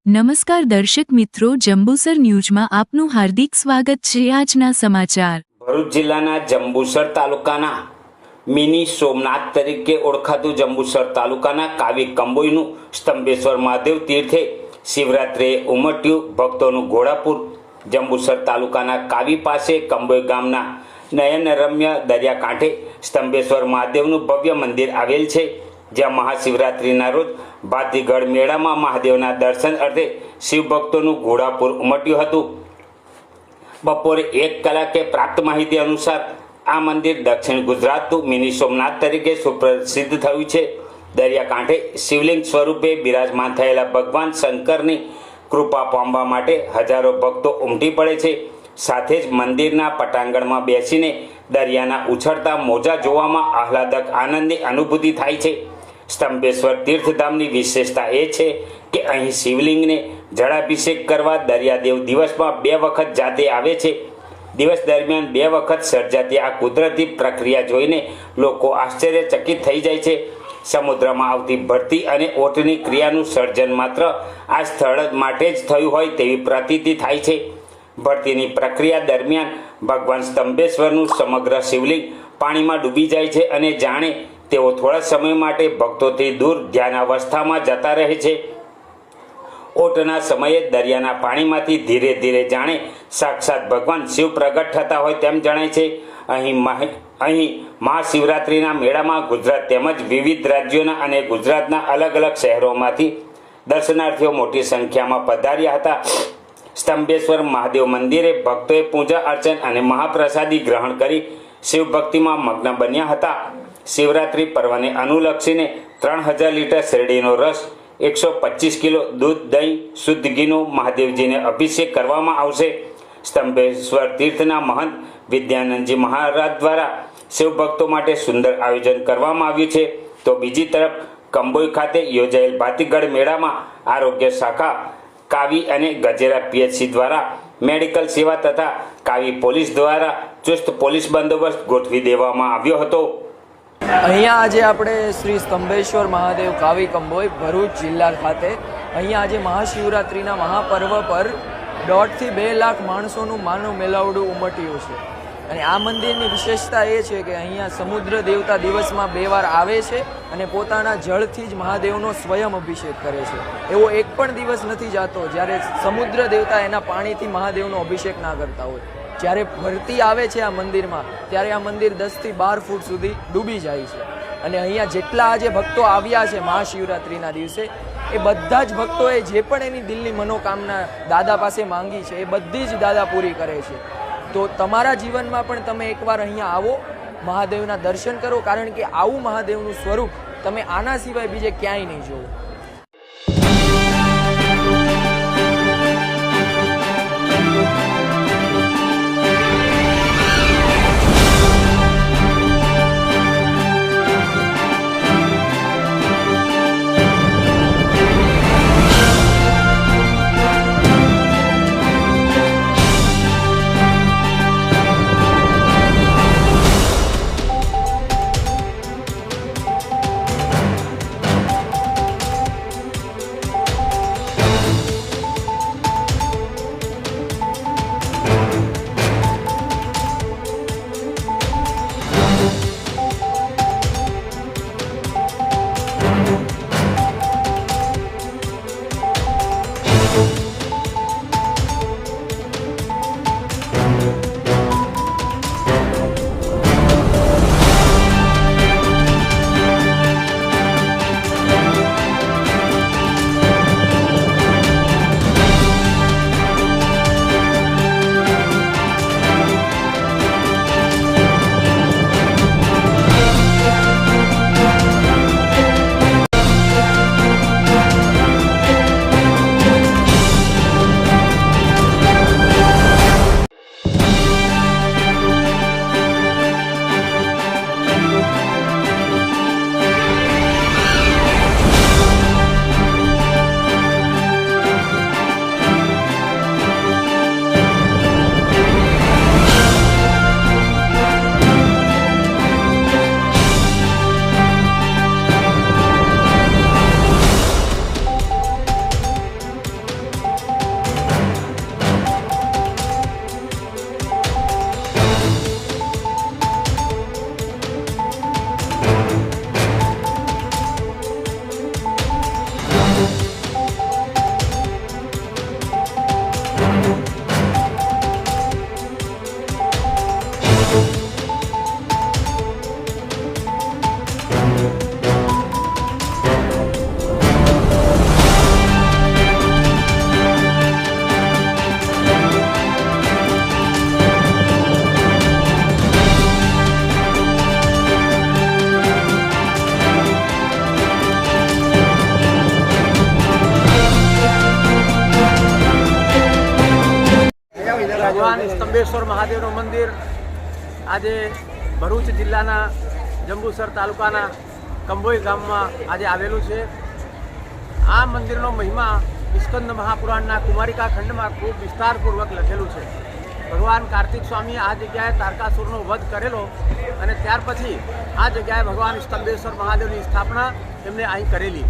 નમસ્કાર દર્શક મિત્રો, જંબુસર ન્યૂઝમાં આપનું હાર્દિક સ્વાગત છે। આજના સમાચાર। ભરૂચ જિલ્લાના જંબુસર તાલુકાના મિની સોમનાથ તરીકે ઓળખાતું જંબુસર તાલુકાના કાવી કંબોઈનું સ્તંભેશ્વર મહાદેવ તીર્થે શિવરાત્રિએ ઉમટ્યું ભક્તોનું ઘોડાપુર। જંબુસર તાલુકાના કાવી પાસે કંબોઈ ગામના નયનરમ્ય દરિયાકાંઠે સ્તંભેશ્વર મહાદેવનું ભવ્ય મંદિર આવેલ છે, જ્યાં મહાશિવરાત્રિના રોજ ભાતીગઢ મેળામાં મહાદેવના દર્શન અર્થે શિવભક્તોનું ઘોડાપુર ઉમટ્યું હતું। બપોરે 1 કલાકે પ્રાપ્ત માહિતી અનુસાર આ મંદિર દક્ષિણ ગુજરાતનું મિની સોમનાથ તરીકે સુપ્રસિદ્ધ થયું છે। દરિયાકાંઠે શિવલિંગ સ્વરૂપે બિરાજમાન થયેલા ભગવાન શંકરની કૃપા પામવા માટે હજારો ભક્તો ઉમટી પડે છે। સાથે જ મંદિરના પટાંગણમાં બેસીને દરિયાના ઉછળતા મોજા જોવામાં આહલાદક આનંદની અનુભૂતિ થાય છે। સ્તંભેશ્વર તીર્થધામની વિશેષતા એ છે કે અહીં શિવલિંગને જળાભિષેક કરવા દરિયાદેવ દિવસમાં 2 વખત જાતે આવે છે। દિવસ દરમિયાન 2 વખત સર્જાતી આ કુદરતી પ્રક્રિયા જોઈને લોકો આશ્ચર્યચકિત થઈ જાય છે। સમુદ્રમાં આવતી ભરતી અને ઓટની ક્રિયાનું સર્જન માત્ર આ સ્થળ માટે જ થયું હોય તેવી પ્રતીતિ થાય છે। ભરતીની પ્રક્રિયા દરમિયાન ભગવાન સ્તંભેશ્વરનું સમગ્ર શિવલિંગ પાણીમાં ડૂબી જાય છે અને જાણે તેઓ થોડા સમય માટે ભક્તોથી દૂર ધ્યાન અવસ્થામાં જતા રહે છે। ઓટના સમયે દરિયાના પાણીમાંથી ધીરે ધીરે જાણે સાક્ષાત ભગવાન શિવ પ્રગટ થતા હોય તેમ જણાય છે। અહીં મહાશિવરાત્રિના મેળામાં ગુજરાત તેમજ વિવિધ રાજ્યોના અને ગુજરાતના અલગ અલગ શહેરોમાંથી દર્શનાર્થીઓ મોટી સંખ્યામાં પધાર્યા હતા। સ્તંભેશ્વર મહાદેવ મંદિરે ભક્તોએ પૂજા અર્ચન અને મહાપ્રસાદી ગ્રહણ કરી શિવભક્તિમાં મગ્ન બન્યા હતા। શિવરાત્રિ પર્વને અનુલક્ષીને 3000 લીટર શેરડીનો રસ, 125 કિલો દૂધ, દહીં, શુદ્ધ ઘીનો મહાદેવજીને અભિષેક કરવામાં આવશે। સ્તંભેશ્વર તીર્થના મહંત વિદ્યાનંદજી મહારાજ દ્વારા શિવભક્તો માટે સુંદર આયોજન કરવામાં આવ્યું છે। તો બીજી તરફ કંબોઈ ખાતે યોજાયેલ ભાતીગઢ મેળામાં આરોગ્ય શાખા, કાવી અને ગજેરા પીએચસી દ્વારા મેડિકલ સેવા તથા કાવી પોલીસ દ્વારા ચુસ્ત પોલીસ બંદોબસ્ત ગોઠવી દેવામાં આવ્યો હતો। અહીંયા આજે આપણે શ્રી સ્તંભેશ્વર મહાદેવ કાવી કંબોઈ ભરૂચ જિલ્લા ખાતે અહીંયા આજે મહાશિવરાત્રિના મહાપર્વ પર 1.5 થી 2 લાખ માણસોનું માનવ મેળાવડું ઉમટ્યું છે। અને આ મંદિરની વિશેષતા એ છે કે અહીંયા સમુદ્ર દેવતા દિવસમાં 2 વાર આવે છે અને પોતાના જળથી જ મહાદેવનો સ્વયં અભિષેક કરે છે। એવો એક પણ દિવસ નથી જતો જ્યારે સમુદ્ર દેવતા એના પાણીથી મહાદેવનો અભિષેક ના કરતા હોય। જ્યારે ભરતી આવે છે આ મંદિરમાં ત્યારે આ મંદિર 10 થી 12 ફૂટ સુધી ડૂબી જાય છે। અને અહીંયા જેટલા આજે ભક્તો આવ્યા છે મહાશિવરાત્રિના દિવસે, એ બધા જ ભક્તોએ જે પણ એની દિલની મનોકામના દાદા પાસે માંગી છે એ બધી જ દાદા પૂરી કરે છે। તો તમારા જીવનમાં પણ તમે એકવાર અહીંયા આવો, મહાદેવના દર્શન કરો, કારણ કે આવું મહાદેવનું સ્વરૂપ તમે આના સિવાય બીજે ક્યાંય નહીં જોવો। ભગવાન સ્તંભેશ્વર મહાદેવનું મંદિર આજે ભરૂચ જિલ્લાના જંબુસર તાલુકાના કંબોઈ ગામમાં આજે આવેલું છે. આ મંદિરનો મહિમા સ્કંદ મહાપુરાણના કુમારિકા ખંડમાં ખૂબ વિસ્તારપૂર્વક લખેલું છે. ભગવાન કાર્તિક સ્વામીએ આ જગ્યાએ તારકાસુરનો વધ કરેલો અને ત્યાર પછી આ જગ્યાએ ભગવાન સ્તંભેશ્વર મહાદેવની સ્થાપના એમને અહીં કરેલી.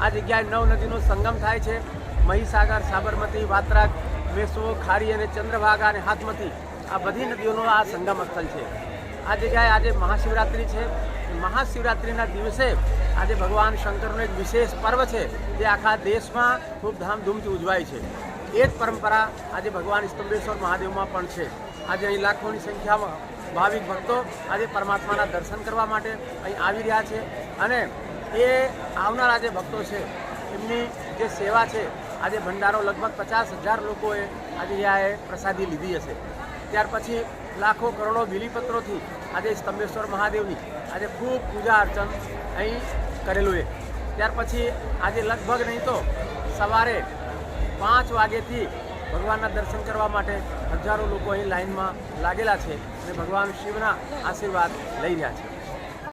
આ જગ્યાએ 9 નદીનો સંગમ થાય છે. મહીસાગર, સાબરમતી, વાત્રાક, વેસો, ખારી અને ચંદ્રભાગા અને હાથમતી આ બધી નદીઓનો આ સંગમ સ્થળ છે. આ જગ્યાએ આજે મહાશિવરાત્રિ છે. મહાશિવરાત્રિના દિવસે આજે ભગવાન શંકરનો એક વિશેષ પર્વ છે જે આખા દેશમાં ખૂબ ધામધૂમથી ઉજવાય છે. એ જ પરંપરા આજે ભગવાન સ્તંભેશ્વર મહાદેવમાં પણ છે. આજે અહીં લાખોની સંખ્યામાં ભાવિક ભક્તો આજે પરમાત્માના દર્શન કરવા માટે અહીં આવી રહ્યા છે અને એ આવનારા જે ભક્તો છે એમની જે સેવા છે આજે ભંડારો લગભગ 50,000 લોકોએ આજે અહીંયા પ્રસાદી લીધી હશે. ત્યાર પછી લાખો કરોડો બિલીપત્રોથી આજે સ્તંભેશ્વર મહાદેવની આજે ખૂબ પૂજા અર્ચન અહીં કરેલું છે. ત્યાર પછી આજે લગભગ નહીં તો સવારે 5 વાગ્યાથી ભગવાનના દર્શન કરવા માટે હજારો લોકો અહીં લાઇનમાં લાગેલા છે અને ભગવાન શિવના આશીર્વાદ લઈ રહ્યા છે.